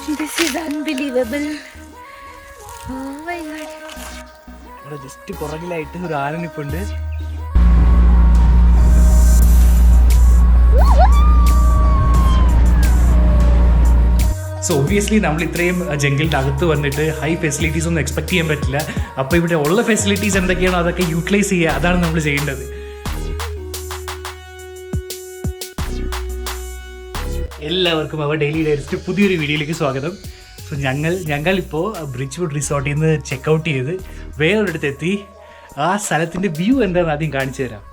This is unbelievable. Oh my god. ഇവിടെ just പുറകിലായിട്ട് ഒരു ആന നിൽപ്പുണ്ട്. സോ ഒബ്വിയസ്ലി നമ്മൾ ഇത്രയും ജംഗിളിൻ്റെ അകത്ത് വന്നിട്ട് ഹൈ ഫെസിലിറ്റീസ് ഒന്നും എക്സ്പെക്ട് ചെയ്യാൻ പറ്റില്ല. അപ്പോൾ ഇവിടെ ഉള്ള ഫെസിലിറ്റീസ് എന്തൊക്കെയാണോ അതൊക്കെ യൂട്ടിലൈസ് ചെയ്യുക, അതാണ് നമ്മൾ ചെയ്യേണ്ടത്. എല്ലാവർക്കും അവർ ഡെയിലി ഡയറിസ്റ്റ് പുതിയൊരു വീഡിയോയിലേക്ക് സ്വാഗതം. സോ ഞങ്ങളിപ്പോൾ ബ്രിഡ്ജ്വുഡ് റിസോർട്ടിൽ നിന്ന് ചെക്കൗട്ട് ചെയ്ത് വേറൊരിടത്തെത്തി. ആ സ്ഥലത്തിൻ്റെ വ്യൂ എന്താണെന്ന് ആദ്യം കാണിച്ചു തരാം.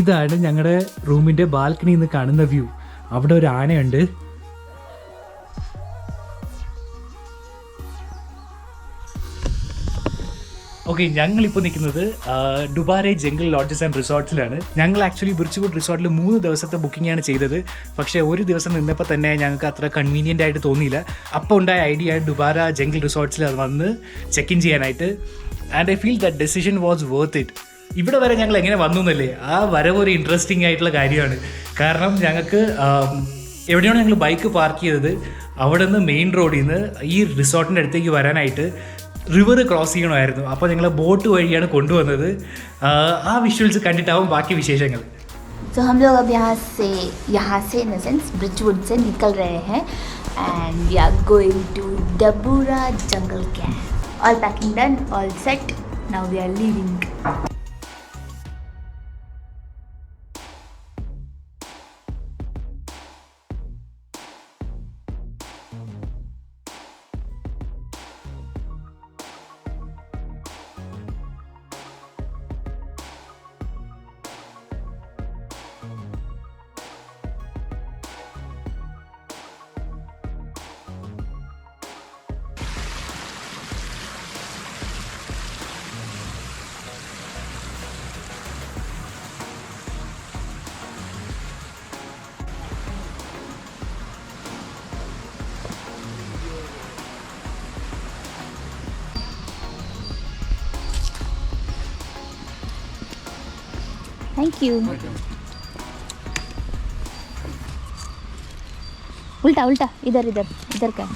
ഇതാണ് ഞങ്ങളുടെ റൂമിൻ്റെ ബാൽക്കണിയിൽ നിന്ന് കാണുന്ന വ്യൂ. അവിടെ ഒരു ആനയുണ്ട്. ഓക്കെ, ഞങ്ങളിപ്പോൾ നിൽക്കുന്നത് ഡുബാരെ ജംഗിൾ ലോഡ്ജസ് ആൻഡ് റിസോർട്ട്സിലാണ്. ഞങ്ങൾ ആക്ച്വലി ബിർച്ച്വുഡ് റിസോർട്ടിൽ 3 ദിവസത്തെ ബുക്കിംഗാണ് ചെയ്തത്. പക്ഷേ ഒരു ദിവസം നിന്നപ്പോൾ തന്നെ ഞങ്ങൾക്ക് അത്ര കൺവീനിയൻ്റ് ആയിട്ട് തോന്നിയില്ല. അപ്പോൾ ഉണ്ടായ ഐഡിയ ഡുബാര ജംഗിൾ റിസോർട്ട്സിൽ വന്ന് ചെക്ക് ഇൻ ചെയ്യാനായിട്ട്. And I feel that decision was worth it. ഇവിടെ വരെ ഞങ്ങൾ എങ്ങനെ വന്നു എന്നല്ലേ, ആ വരവ് ഒരു ഇൻട്രസ്റ്റിംഗ് ആയിട്ടുള്ള കാര്യമാണ്. കാരണം ഞങ്ങൾക്ക് എവിടെയാണ് ഞങ്ങൾ ബൈക്ക് പാർക്ക് ചെയ്തത്, അവിടെ നിന്ന് മെയിൻ റോഡിൽ നിന്ന് ഈ റിസോർട്ടിൻ്റെ അടുത്തേക്ക് വരാനായിട്ട് റിവർ ക്രോസ് ചെയ്യണമായിരുന്നു. അപ്പോൾ ഞങ്ങൾ ബോട്ട് വഴിയാണ് കൊണ്ടുവന്നത്. ആ വിഷ്വൽസ് കണ്ടിട്ടാവും ബാക്കി വിശേഷങ്ങൾ. तो हम लोग अब यहाँ से इन सेंस ब्रिचवुड से निकल रहे हैं and we are going to Dabura jungle camp. All packing done, all set, now we are leaving. Thank you. उल्टा उल्टा, इधर इधर इधर का.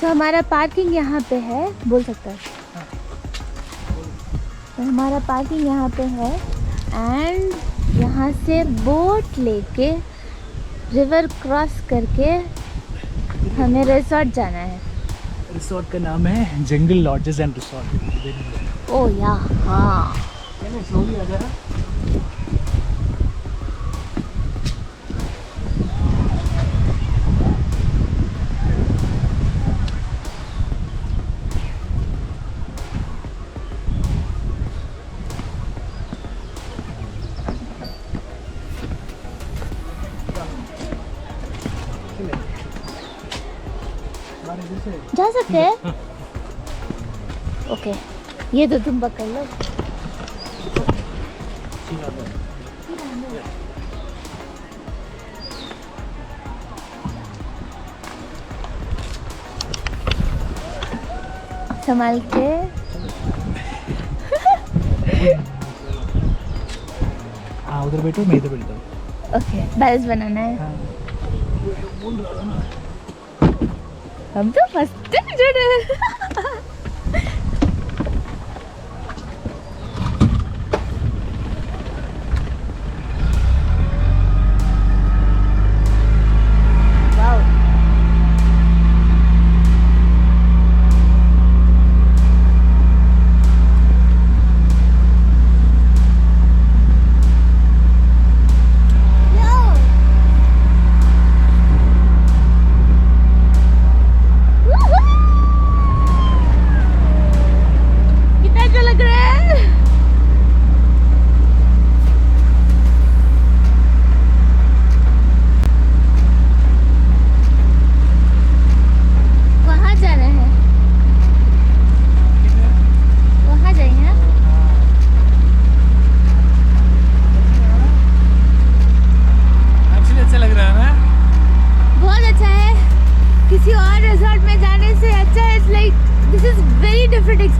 तो हमारा पार्किंग यहाँ पे है, बोल सकता है. तो हमारा पार्किंग यहाँ पे है एंड यहाँ से बोट लेके रिवर क्रॉस करके हमें रिसोर्ट जाना है. रिसोर्ट का नाम है जंगल लॉडजेस एंड रिसोर्ट. ओ या हाँ. स्लोली आ जा. जा सकते हैं. ओके, ये तो तुम पकड़ लो. संभाल के. हाँ, उधर बैठो, मैं इधर बैठता हूँ. ओके, बैलेंस बनाना है. हम तो मस्त जुड़े.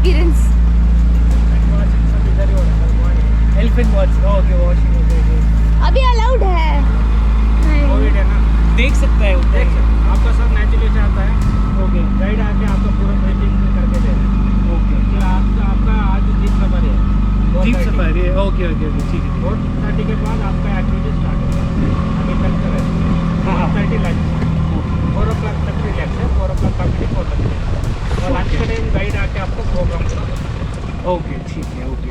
experience. Elephant watch. Okay, watching. Okay. अभी allowed है. कोविड है ना, देख सकता है देख सकते हैं। आपका सब नेचुरली आता है। ओके गाइड आके आपका पूरा ब्रीथिंग करके दे रहे हैं। ओके फिर आपका आज जीप सफारी है। जीप सफारी है। ओके ओके ओके ठीक है। 4:30 के बाद आपका एक्टिविटी स्टार्ट होगा। अभी तक कर रहे हैं। 4:30 लंच, 4 o'clock तक रिलैक्स है, 4 o'clock कंप्लीट 4 तक। और लंच के टाइम गाइड आके आपको प्रोग्राम करेगा। ओके ठीक है। ओके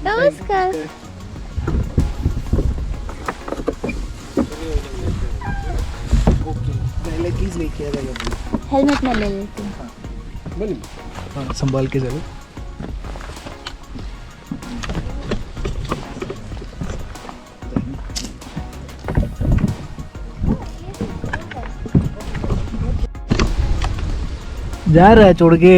नमस्कार. ओके पहले चीज लेके आ जाएगा। हेलमेट मैं ले लेती हूँ. हाँ संभाल के चलो. जा रहा है छोड़ के.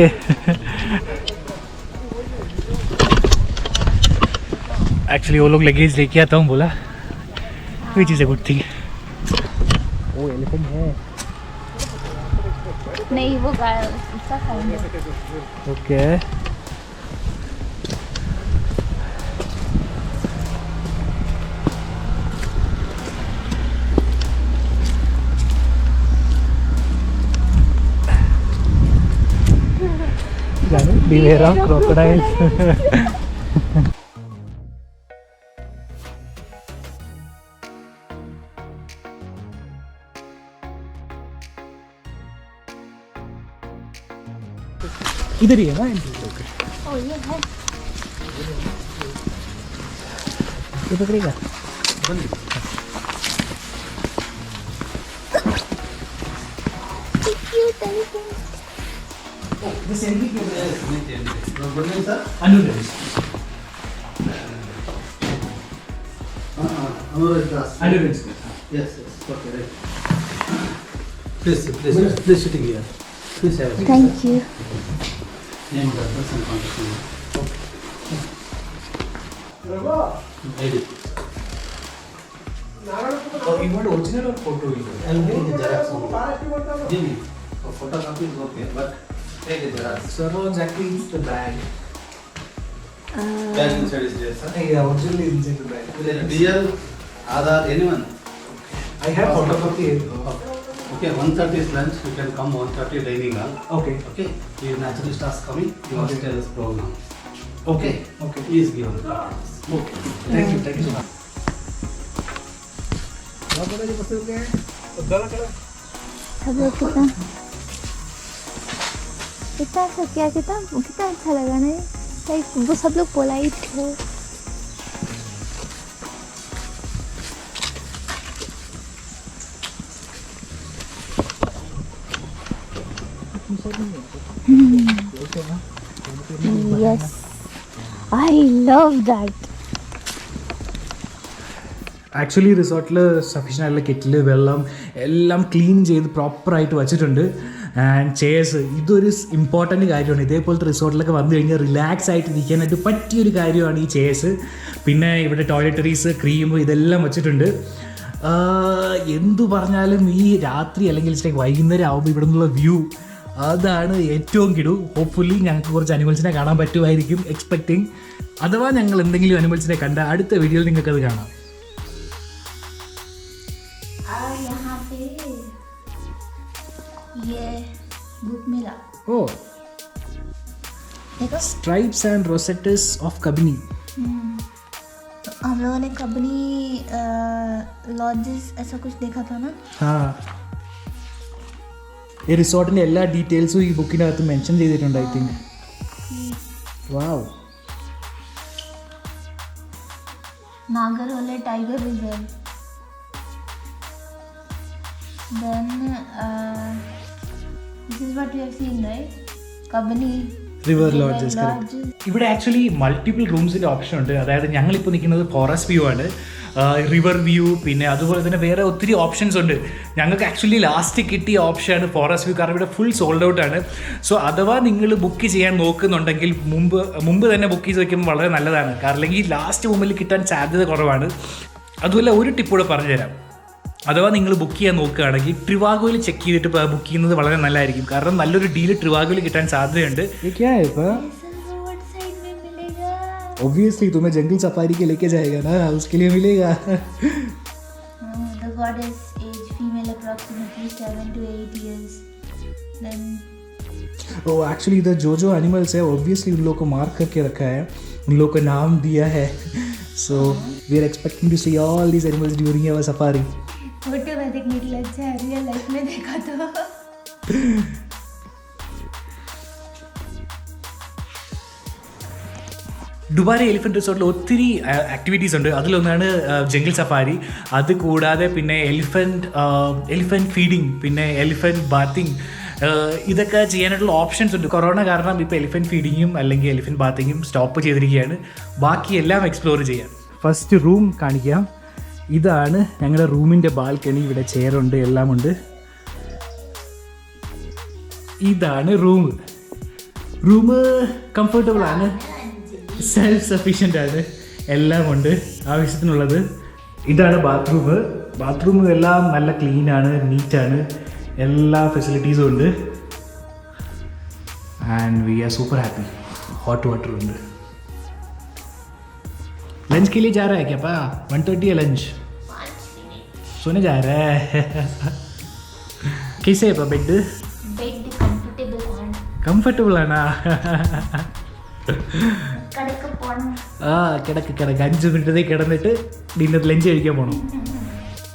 एक्चुअली वो लोग लगेज लेके आता हूँ बोला, कोई चीज़ गुड थी. वो एलिफेंट है. नहीं वो उसका साउंड है. Okay beware of crocodiles. इधर ही है ना एंट्री. ओ ये है. ये पकड़ेगा. Cute elephant. This entry sir. Anuras. Anuras. Yes, okay, right. Please sitting here. Please have a seat. Thank you. Name of the person, contact number. ID. You want original or photo? I'll take the xerox only. Give me. A photocopy is okay, but take the xerox. So no, exactly it's the bag. Bag inside is there, sir. Yeah, originally inside the bag. DL, Aadhaar, anyone? I have photocopy. Okay, 1:30 is lunch. You can come 1:30 dining hall. Okay. Okay. He naturally starts coming. You must tell us program. Okay. Okay. He is given the cards. Okay. Thank you. Thank you so much. सब लोग कितना अच्छा लगा ना. Like वो सब लोग polite है. Yes, I love that. Actually റിസോർട്ടിൽ സഫീഷ്യൻ്റ് ആയിട്ടുള്ള കെറ്റിൽ വെള്ളം എല്ലാം ക്ലീൻ ചെയ്ത് പ്രോപ്പറായിട്ട് വച്ചിട്ടുണ്ട്. ആൻഡ് ചെയർസ്, ഇതൊരു ഇമ്പോർട്ടൻറ്റ് കാര്യമാണ്. ഇതേപോലത്തെ റിസോർട്ടിലൊക്കെ വന്നു കഴിഞ്ഞാൽ റിലാക്സ് ആയിട്ട് ഇരിക്കാനായിട്ട് പറ്റിയൊരു കാര്യമാണ് ഈ ചെയർസ്. പിന്നെ ഇവിടെ ടോയ്ലറ്ററീസ്, ക്രീം ഇതെല്ലാം വച്ചിട്ടുണ്ട്. എന്തു പറഞ്ഞാലും ഈ രാത്രി അല്ലെങ്കിൽ വൈകുന്നേരം ആകുമ്പോൾ ഇവിടെ നിന്നുള്ള വ്യൂ അതാണ് ഏറ്റവും കിടു. ഹോപ്പ്ഫുള്ളി ഞങ്ങൾക്ക് കുറച്ച് അനിമൽസിനെ കാണാൻ പറ്റുമായിരിക്കും, എക്സ്പെക്റ്റിംഗ്. അഥവാ ഞങ്ങൾ എന്തെങ്കിലും അനിമൽസിനെ കണ്ട അടുത്ത വീഡിയോയിൽ നിങ്ങൾക്കത് കാണാം. यहाँ पे ये बुक मिला. ओ देखो स्ट्राइप्स एंड रोसेट्स ऑफ कबनी. हम लोगों ने कबनी लॉजेस ऐसा कुछ देखा था ना. हाँ, ഈ റിസോർട്ടിൻ്റെ എല്ലാ ഡീറ്റെയിൽസും ഈ ബുക്കിനകത്ത് മെൻഷൻ ചെയ്തിട്ടുണ്ട്. I think. Wow. Nagarhole tiger reserve. Then this is what you have seen, right? Kabani river lodges. ഇവിടെ ആക്ച്വലി മൾട്ടിപ്പിൾ റൂംസിൻ്റെ ഓപ്ഷൻ ഉണ്ട്. അതായത് ഞങ്ങളിപ്പോൾ നിൽക്കുന്നത് ഫോറസ്റ്റ് വ്യൂ ആണ്, റിവർ വ്യൂ, പിന്നെ അതുപോലെ തന്നെ വേറെ ഒത്തിരി ഓപ്ഷൻസ് ഉണ്ട്. ഞങ്ങൾക്ക് ആക്ച്വലി ലാസ്റ്റ് കിട്ടിയ ഓപ്ഷനാണ് ഫോറസ്റ്റ് വ്യൂ, കാരണം ഇവിടെ ഫുൾ സോൾഡ് ഔട്ട് ആണ്. സോ അഥവാ നിങ്ങൾ ബുക്ക് ചെയ്യാൻ നോക്കുന്നുണ്ടെങ്കിൽ മുമ്പ് തന്നെ ബുക്ക് ചെയ്ത് വയ്ക്കുമ്പോൾ വളരെ നല്ലതാണ്, കാരണം അല്ലെങ്കിൽ ലാസ്റ്റ് മുമ്പിൽ കിട്ടാൻ സാധ്യത കുറവാണ്. അതുമല്ല ഒരു ടിപ്പ് കൂടെ പറഞ്ഞുതരാം. അഥവാ നിങ്ങൾ ബുക്ക് ചെയ്യാൻ നോക്കുകയാണെങ്കിൽ ട്രിവാഗോയിൽ ചെക്ക് ചെയ്തിട്ട് ബുക്ക് ചെയ്യുന്നത് വളരെ നല്ലതായിരിക്കും. കാരണം നല്ലൊരു ഡീല് ട്രിവാഗോയിൽ കിട്ടാൻ സാധ്യതയുണ്ട്. Obviously तुम्हें जंगल सफारी के लेके जाएगा ना, उसके लिए मिलेगा. The goddess age female approximately 7 to 8 years. Then oh actually the जो animals है obviously उन लोगों को मार्क करके रखा है, उन लोगों को नाम दिया है. So we are expecting to see all these animals during our safari. Photo में देखने के लिए अच्छा है, रियल लाइफ में देखा तो ഡുബാരെ എലിഫൻറ്റ് റിസോർട്ടിൽ ഒത്തിരി ആക്ടിവിറ്റീസ് ഉണ്ട്. അതിലൊന്നാണ് ജംഗിൾ സഫാരി. അത് കൂടാതെ പിന്നെ എലിഫൻറ്റ് ഫീഡിങ്, പിന്നെ എലിഫൻറ്റ് ബാത്തിങ്, ഇതൊക്കെ ചെയ്യാനായിട്ടുള്ള ഓപ്ഷൻസ് ഉണ്ട്. കൊറോണ കാരണം ഇപ്പോൾ എലിഫൻറ്റ് ഫീഡിങ്ങും അല്ലെങ്കിൽ എലിഫൻറ്റ് ബാത്തിങ്ങും സ്റ്റോപ്പ് ചെയ്തിരിക്കുകയാണ്. ബാക്കിയെല്ലാം എക്സ്പ്ലോർ ചെയ്യാം. ഫസ്റ്റ് റൂം കാണിക്കാം. ഇതാണ് ഞങ്ങളുടെ റൂമിൻ്റെ ബാൽക്കണി. ഇവിടെ ചെയറുണ്ട്, എല്ലാമുണ്ട്. ഇതാണ് റൂം കംഫർട്ടബിൾ ആണ്, സെൽഫ് സഫീഷ്യൻ്റ് ആണ്, എല്ലാം ഉണ്ട് ആവശ്യത്തിനുള്ളത്. ഇതാണ് ബാത്റൂം എല്ലാം നല്ല ക്ലീനാണ്, നീറ്റാണ്, എല്ലാ ഫെസിലിറ്റീസും ഉണ്ട്. And we are super happy. Hot water ഉണ്ട്. लंच के लिए जा रहा है क्या पा? 1:30 है लंच. सोने जा रहा है. कैसे है पा बेड कंफर्टेबल है ना? കിടക്ക് 5 മിനിറ്റ് കിടന്നിട്ട് ഡിന്നർ ലഞ്ച് കഴിക്കാൻ പോകണം.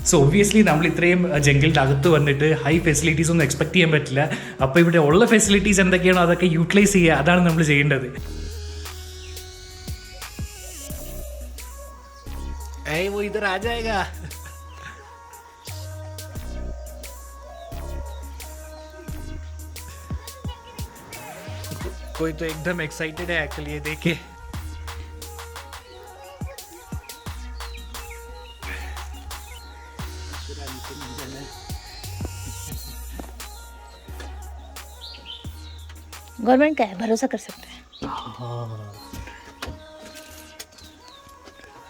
സോ ഒബ്വിയസ്ലി നമ്മൾ ഇത്രയും ജംഗിളിൻ്റെ അകത്ത് വന്നിട്ട് ഹൈ ഫെസിലിറ്റീസ് ഒന്നും എക്സ്പെക്ട് ചെയ്യാൻ പറ്റില്ല. അപ്പോൾ ഇവിടെ ഉള്ള ഫെസിലിറ്റീസ് എന്തൊക്കെയാണോ അതൊക്കെ യൂട്ടിലൈസ് ചെയ്യുക, അതാണ് നമ്മൾ ചെയ്യേണ്ടത്. वो इधर आ जाएगा. कोई तो एकदम एक्साइटेड है एक्चुअली ये देख के. गवर्नमेंट का है, भरोसा कर सकते हैं.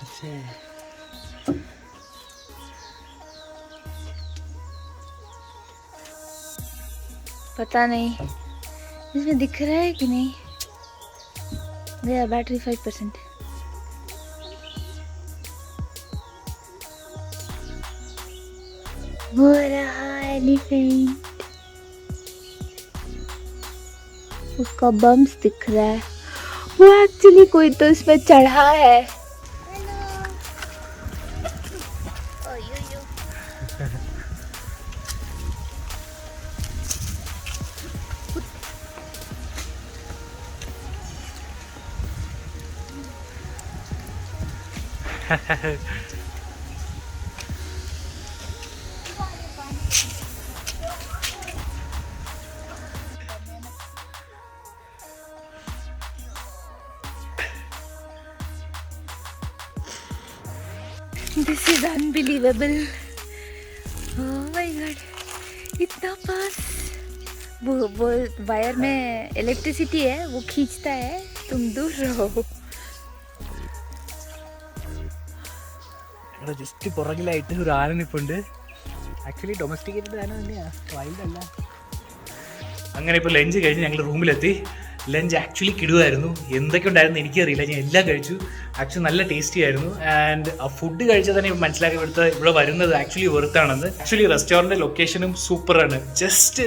अच्छा पता नहीं इसमें दिख रहा है कि नहीं. गया बैटरी 5%. वो रहा एलिफेंट, उसका बम्स दिख रहा है. वो एक्चुअली कोई तो इसमें चढ़ा है. This is unbelievable. Oh my god, इतना पास. वो वायर में इलेक्ट्रिसिटी है, वो खींचता है, तुम दूर रहो. ജസ്റ്റ് പുറകിലായിട്ട് ഒരു ആന നിൽപ്പുണ്ട്. ആക്ച്വലി ഡൊമസ്റ്റിക്കേറ്റഡ് ആന തന്നെയാണ്, വൈൽഡ് അല്ല. അങ്ങനെ ഇപ്പോൾ ലഞ്ച് കഴിഞ്ഞ് ഞങ്ങൾ റൂമിലെത്തി. Lunch actually കിടുവായിരുന്നു. എന്തൊക്കെ ഉണ്ടായിരുന്നു എനിക്കറിയില്ല, ഞാൻ എല്ലാം കഴിച്ചു. ആക്ച്വലി നല്ല ടേസ്റ്റി ആയിരുന്നു. ആൻഡ് ആ ഫുഡ് കഴിച്ചാൽ തന്നെ മനസ്സിലാക്കി ഇവിടെ വരുന്നത് ആക്ച്വലി വെറുത്താണെന്ന്. ആക്ച്വലി റെസ്റ്റോറൻറ്റ് ലൊക്കേഷനും സൂപ്പറാണ്. ജസ്റ്റ്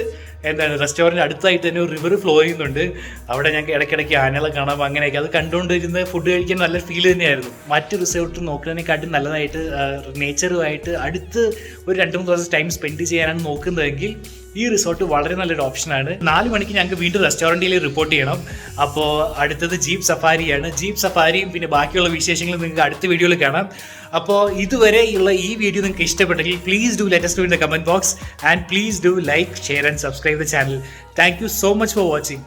റെസ്റ്റോറൻറ്റ് അടുത്തായിട്ട് തന്നെ ഒരു റിവർ ഫ്ലോ ചെയ്യുന്നുണ്ട്. അവിടെ ഞങ്ങൾക്ക് ഇടയ്ക്കിടയ്ക്ക് ആനകളെ കാണാം. അങ്ങനെയൊക്കെ അത് കണ്ടുകൊണ്ടിരുന്ന ഫുഡ് കഴിക്കാൻ നല്ല ഫീൽ തന്നെയായിരുന്നു. മറ്റ് റിസോർട്ട് നോക്കുന്നതിനെക്കാട്ടും നല്ലതായിട്ട് നേച്ചറുമായിട്ട് അടുത്ത് ഒരു 2-3 ദിവസം ടൈം സ്പെൻഡ് ചെയ്യാനാണ് നോക്കുന്നതെങ്കിൽ ഈ റിസോർട്ട് വളരെ നല്ലൊരു ഓപ്ഷനാണ്. 4 മണിക്ക് ഞങ്ങൾക്ക് വീണ്ടും റെസ്റ്റോറൻറ്റിൽ റിപ്പോർട്ട് ചെയ്യണം. അപ്പോൾ അടുത്തത് ജീപ്പ് സഫാരിയാണ്. ജീപ്പ് സഫാരിയും പിന്നെ ബാക്കിയുള്ള വിശേഷങ്ങളും നിങ്ങൾക്ക് അടുത്ത വീഡിയോയിൽ കാണാം. അപ്പോൾ ഇതുവരെയുള്ള ഈ വീഡിയോ നിങ്ങൾക്ക് ഇഷ്ടപ്പെട്ടെങ്കിൽ please do let us know in the comment box and please do like, share and subscribe the channel. Thank you so much for watching.